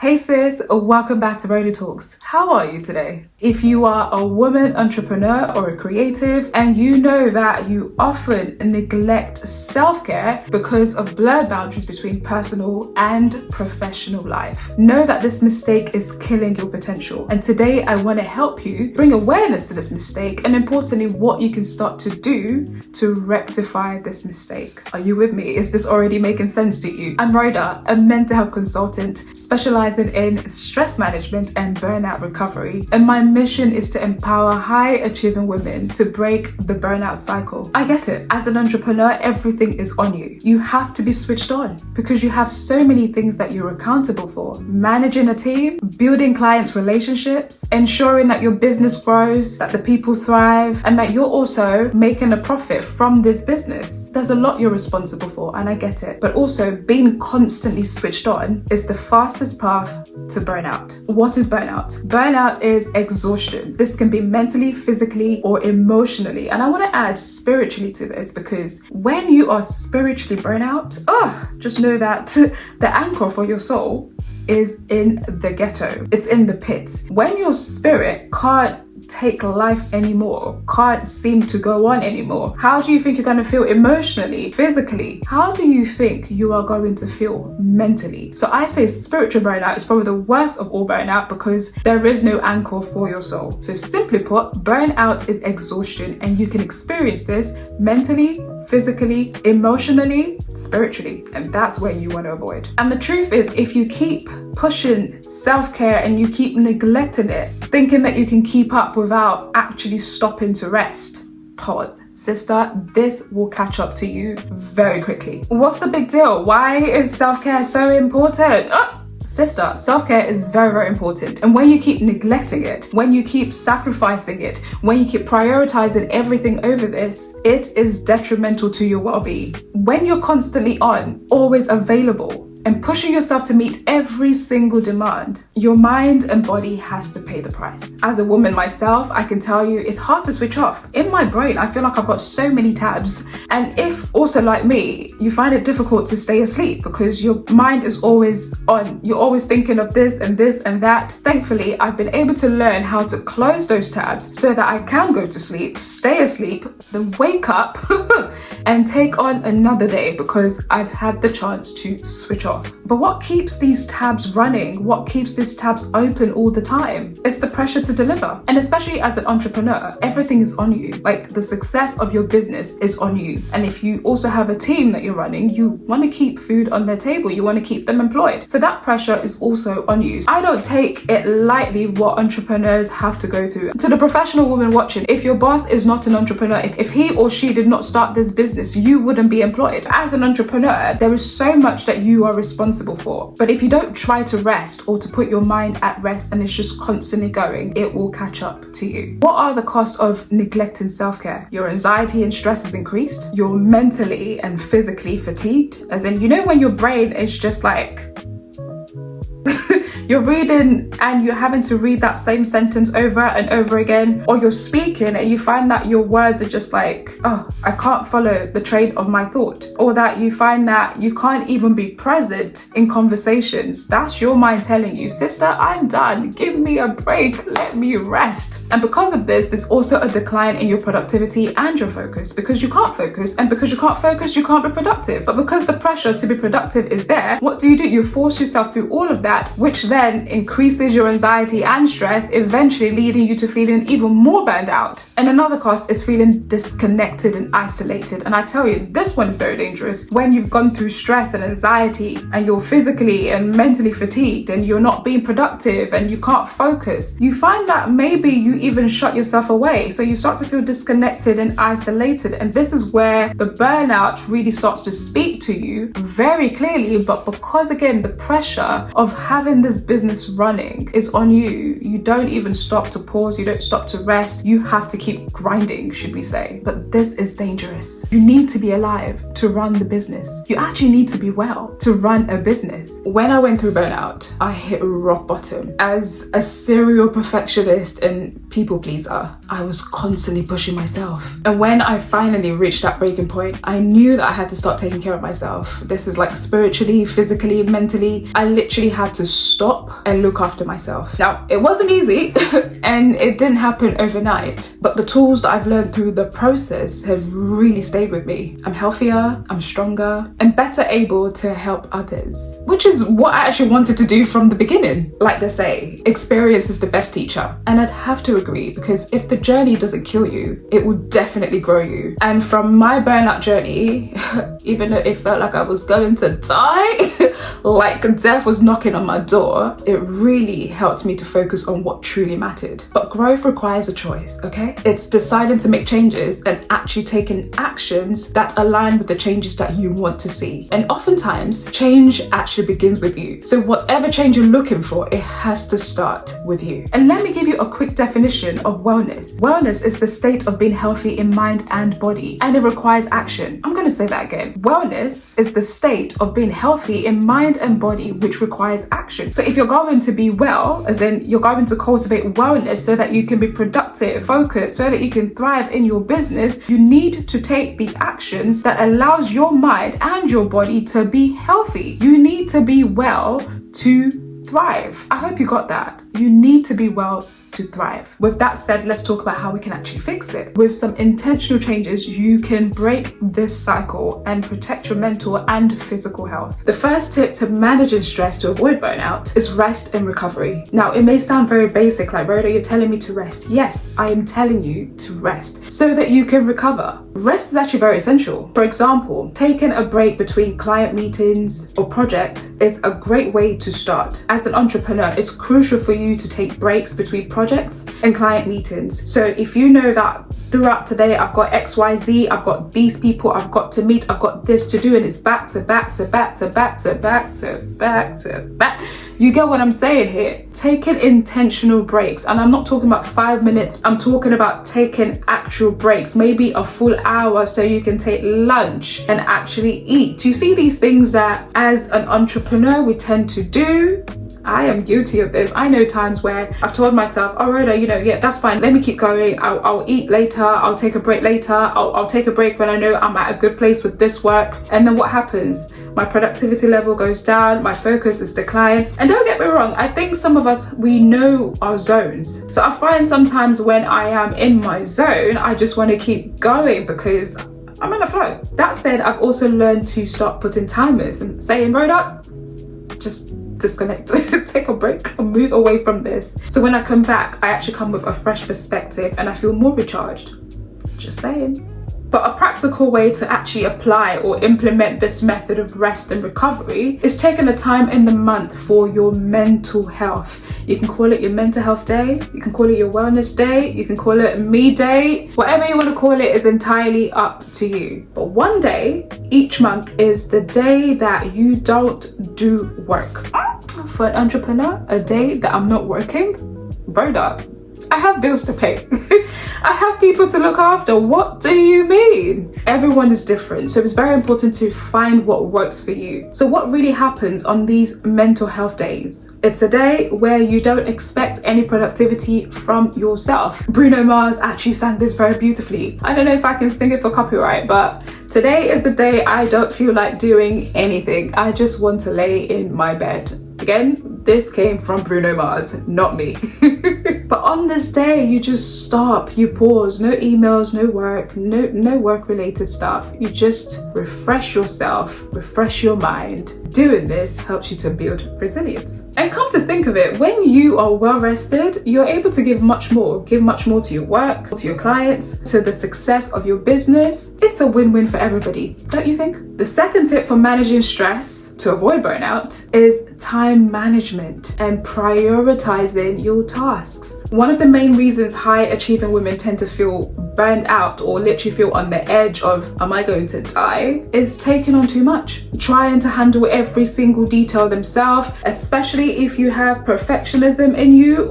Hey sis, welcome back to Rony Talks. How are you today? If you are a woman entrepreneur or a creative and you know that you often neglect self-care because of blurred boundaries between personal and professional life, know that this mistake is killing your potential. And today I want to help you bring awareness to this mistake and importantly, what you can start to do to rectify this mistake. Are you with me? Is this already making sense to you? I'm Rhoda, a mental health consultant specializing in stress management and burnout recovery. And my mission is to empower high achieving women to break the burnout cycle. I get it. As an entrepreneur, everything is on you. You have to be switched on because you have so many things that you're accountable for. Managing a team, building clients' relationships, ensuring that your business grows, that the people thrive, and that you're also making a profit from this business. There's a lot you're responsible for, and I get it. But also being constantly switched on is the fastest path to burnout. What is burnout? Burnout is exhaustion. This can be mentally, physically, or emotionally. And I want to add spiritually to this because when you are spiritually burnout, just know that the anchor for your soul is in the ghetto. It's in the pits. When your spirit can't take life anymore, can't seem to go on anymore, how do you think you're going to feel emotionally, physically? How do you think you are going to feel mentally? So I say spiritual burnout is probably the worst of all burnout because there is no anchor for your soul. So simply put, burnout is exhaustion and you can experience this mentally, physically, emotionally, spiritually, and that's where you want to avoid. And the truth is, if you keep pushing self-care and you keep neglecting it, thinking that you can keep up without actually stopping to rest, pause. Sister, this will catch up to you very quickly. What's the big deal? Why is self-care so important? Sister, self-care is very, very important. And when you keep neglecting it, when you keep sacrificing it, when you keep prioritizing everything over this, it is detrimental to your well-being. When you're constantly on, always available, and pushing yourself to meet every single demand, your mind and body has to pay the price. As a woman myself, I can tell you it's hard to switch off. In my brain, I feel like I've got so many tabs. And if also like me, you find it difficult to stay asleep because your mind is always on. You're always thinking of this and this and that. Thankfully, I've been able to learn how to close those tabs so that I can go to sleep, stay asleep, then wake up and take on another day because I've had the chance to switch off. But what keeps these tabs running? What keeps these tabs open all the time? It's the pressure to deliver. And especially as an entrepreneur, everything is on you. Like the success of your business is on you. And if you also have a team that you're running, you want to keep food on their table. You want to keep them employed. So that pressure is also on you. I don't take it lightly what entrepreneurs have to go through. To the professional woman watching, if your boss is not an entrepreneur, if he or she did not start this business, you wouldn't be employed. As an entrepreneur, there is so much that you are responsible for. But if you don't try to rest or to put your mind at rest and it's just constantly going, it will catch up to you. What are the costs of neglecting self-care? Your anxiety and stress is increased. You're mentally and physically fatigued. As in, when your brain is just like, you're reading and you're having to read that same sentence over and over again, or you're speaking and you find that your words are just like, I can't follow the train of my thought, or that you find that you can't even be present in conversations. That's your mind telling you, sister, I'm done. Give me a break. Let me rest. And because of this, there's also a decline in your productivity and your focus because you can't focus, and because you can't focus, you can't be productive. But because the pressure to be productive is there, what do? You force yourself through all of that, which then increases your anxiety and stress, eventually leading you to feeling even more burned out. And another cost is feeling disconnected and isolated. And I tell you, this one is very dangerous. When you've gone through stress and anxiety and you're physically and mentally fatigued and you're not being productive and you can't focus, you find that maybe you even shut yourself away. So you start to feel disconnected and isolated. And this is where the burnout really starts to speak to you very clearly. But because again, the pressure of having this business running is on you, you don't even stop to pause, you don't stop to rest, you have to keep grinding, should we say. But this is dangerous. You need to be alive to run the business. You actually need to be well to run a business. When I went through burnout, I hit rock bottom. As a serial perfectionist and people pleaser, I was constantly pushing myself. And when I finally reached that breaking point, I knew that I had to start taking care of myself. This is like spiritually, physically, mentally. I literally had had to stop and look after myself. Now, it wasn't easy and it didn't happen overnight, but the tools that I've learned through the process have really stayed with me. I'm healthier, I'm stronger, and better able to help others, which is what I actually wanted to do from the beginning. Like they say, experience is the best teacher. And I'd have to agree, because if the journey doesn't kill you, it will definitely grow you. And from my burnout journey, even though it felt like I was going to die, like death was knocking on my door, it really helped me to focus on what truly mattered. But growth requires a choice, okay? It's deciding to make changes and actually taking actions that align with the changes that you want to see. And oftentimes, change actually begins with you. So whatever change you're looking for, it has to start with you. And let me give you a quick definition of wellness. Wellness is the state of being healthy in mind and body, and it requires action. I'm going to say that again. Wellness is the state of being healthy in mind and body, which requires action. So if you're going to be well, as in you're going to cultivate wellness so that you can be productive, focused, so that you can thrive in your business, you need to take the actions that allows your mind and your body to be healthy. You need to be well to thrive. I hope you got that. You need to be well to thrive. With that said, let's talk about how we can actually fix it. With some intentional changes, you can break this cycle and protect your mental and physical health. The first tip to managing stress to avoid burnout is rest and recovery. Now, it may sound very basic, like, Rhoda, you're telling me to rest. Yes, I am telling you to rest so that you can recover. Rest is actually very essential. For example, taking a break between client meetings or projects is a great way to start. As an entrepreneur, it's crucial for you to take breaks between projects and client meetings. So if you know that throughout today I've got XYZ, I've got these people I've got to meet, I've got this to do, and it's back to back to back to back to back to back to back. You get what I'm saying here? Taking intentional breaks. And I'm not talking about 5 minutes, I'm talking about taking actual breaks, maybe a full hour so you can take lunch and actually eat. You see these things that as an entrepreneur we tend to do. I am guilty of this. I know times where I've told myself, oh Rhoda, yeah, that's fine, let me keep going, I'll eat later, I'll take a break later, I'll take a break when I know I'm at a good place with this work. And then what happens? My productivity level goes down, my focus is declined. And don't get me wrong, I think some of us, we know our zones. So I find sometimes when I am in my zone, I just want to keep going because I'm in a flow. That said, I've also learned to start putting timers and saying, Rhoda, just disconnect, take a break and move away from this. So when I come back, I actually come with a fresh perspective and I feel more recharged. Just saying. But a practical way to actually apply or implement this method of rest and recovery is taking a time in the month for your mental health. You can call it your mental health day, you can call it your wellness day, you can call it me day, whatever you want to call it is entirely up to you. But one day each month is the day that you don't do work. For an entrepreneur, a day that I'm not working, Rhoda, I have bills to pay. I have people to look after. What do you mean? Everyone is different, so it's very important to find what works for you. So what really happens on these mental health days? It's a day where you don't expect any productivity from yourself. Bruno Mars actually sang this very beautifully. I don't know if I can sing it for copyright, but today is the day I don't feel like doing anything. I just want to lay in my bed. Again, this came from Bruno Mars, not me. But on this day, you just stop, you pause, no emails, no work, no work-related stuff. You just refresh yourself, refresh your mind. Doing this helps you to build resilience. And come to think of it, when you are well rested, you're able to give much more to your work, to your clients, to the success of your business. It's a win-win for everybody, don't you think? The second tip for managing stress to avoid burnout is time management and prioritizing your tasks. One of the main reasons high achieving women tend to feel burned out or literally feel on the edge of, am I going to die, is taking on too much. Trying to handle every single detail themselves, especially if you have perfectionism in you.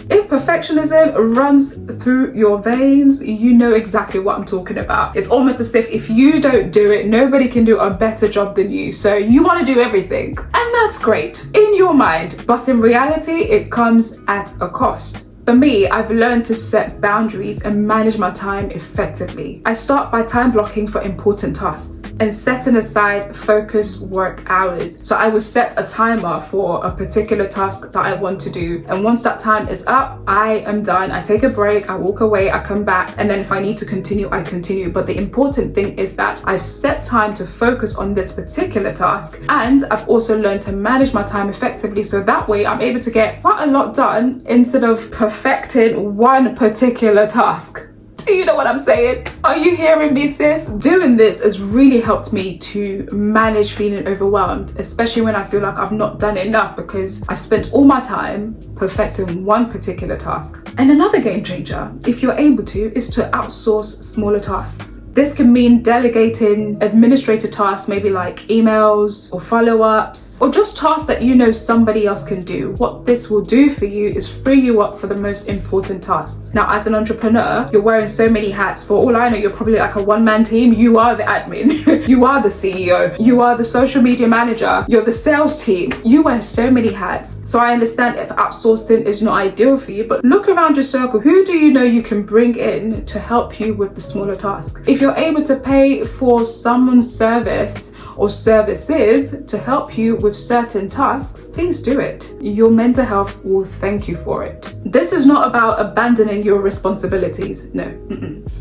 If perfectionism runs through your veins, you know exactly what I'm talking about. It's almost as if you don't do it, nobody can do a better job than you. So you want to do everything. And that's great in your mind, but in reality, it comes at a cost. For me, I've learned to set boundaries and manage my time effectively. I start by time blocking for important tasks and setting aside focused work hours. So I will set a timer for a particular task that I want to do. And once that time is up, I am done. I take a break, I walk away, I come back, and then if I need to continue, I continue. But the important thing is that I've set time to focus on this particular task, and I've also learned to manage my time effectively, so that way I'm able to get quite a lot done instead of perfecting one particular task. Do you know what I'm saying? Are you hearing me, sis? Doing this has really helped me to manage feeling overwhelmed, especially when I feel like I've not done enough because I've spent all my time perfecting one particular task. And another game changer, if you're able to, is to outsource smaller tasks. This can mean delegating administrative tasks, maybe like emails or follow-ups, or just tasks that you know somebody else can do. What this will do for you is free you up for the most important tasks. Now, as an entrepreneur, you're wearing so many hats. For all I know, you're probably like a one-man team. You are the admin, you are the CEO, you are the social media manager, you're the sales team. You wear so many hats. So I understand if outsourcing is not ideal for you, but look around your circle. Who do you know you can bring in to help you with the smaller tasks? If you're able to pay for someone's service or services to help you with certain tasks, please do it. Your mental health will thank you for it. This is not about abandoning your responsibilities. No.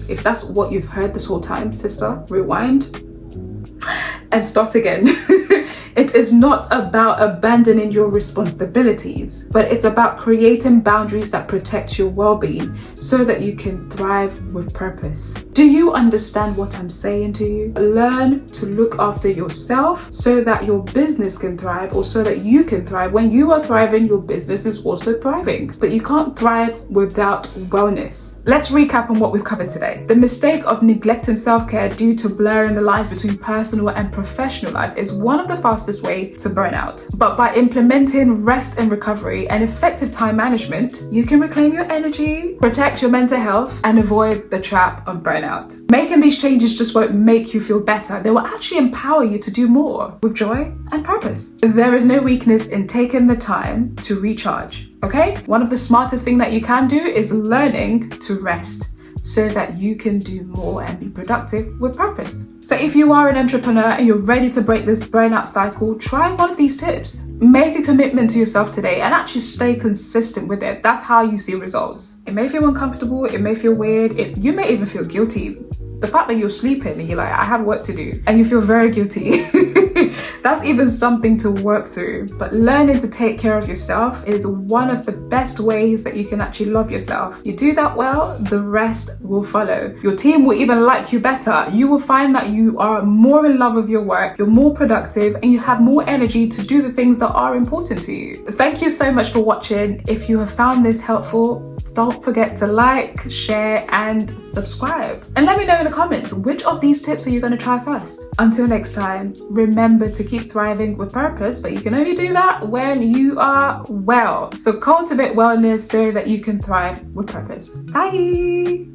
If that's what you've heard this whole time, sister, rewind and start again. It is not about abandoning your responsibilities, but it's about creating boundaries that protect your well-being so that you can thrive with purpose. Do you understand what I'm saying to you? Learn to look after yourself so that your business can thrive, or so that you can thrive. When you are thriving, your business is also thriving, but you can't thrive without wellness. Let's recap on what we've covered today. The mistake of neglecting self-care due to blurring the lines between personal and professional life is one of the fastest way to burnout. But by implementing rest and recovery and effective time management, you can reclaim your energy, protect your mental health, and avoid the trap of burnout. Making these changes just won't make you feel better. They will actually empower you to do more with joy and purpose. There is no weakness in taking the time to recharge. Okay? One of the smartest things that you can do is learning to rest, so that you can do more and be productive with purpose. So if you are an entrepreneur and you're ready to break this burnout cycle, try one of these tips. Make a commitment to yourself today and actually stay consistent with it. That's how you see results. It may feel uncomfortable, it may feel weird, you may even feel guilty. The fact that you're sleeping and you're like, I have work to do, and you feel very guilty. That's even something to work through. But learning to take care of yourself is one of the best ways that you can actually love yourself. You do that well, the rest will follow. Your team will even like you better. You will find that you are more in love with your work, you're more productive, and you have more energy to do the things that are important to you. Thank you so much for watching. If you have found this helpful, don't forget to like, share, and subscribe. And let me know in the comments, which of these tips are you going to try first? Until next time, remember to keep thriving with purpose, but you can only do that when you are well. So cultivate wellness so that you can thrive with purpose. Bye.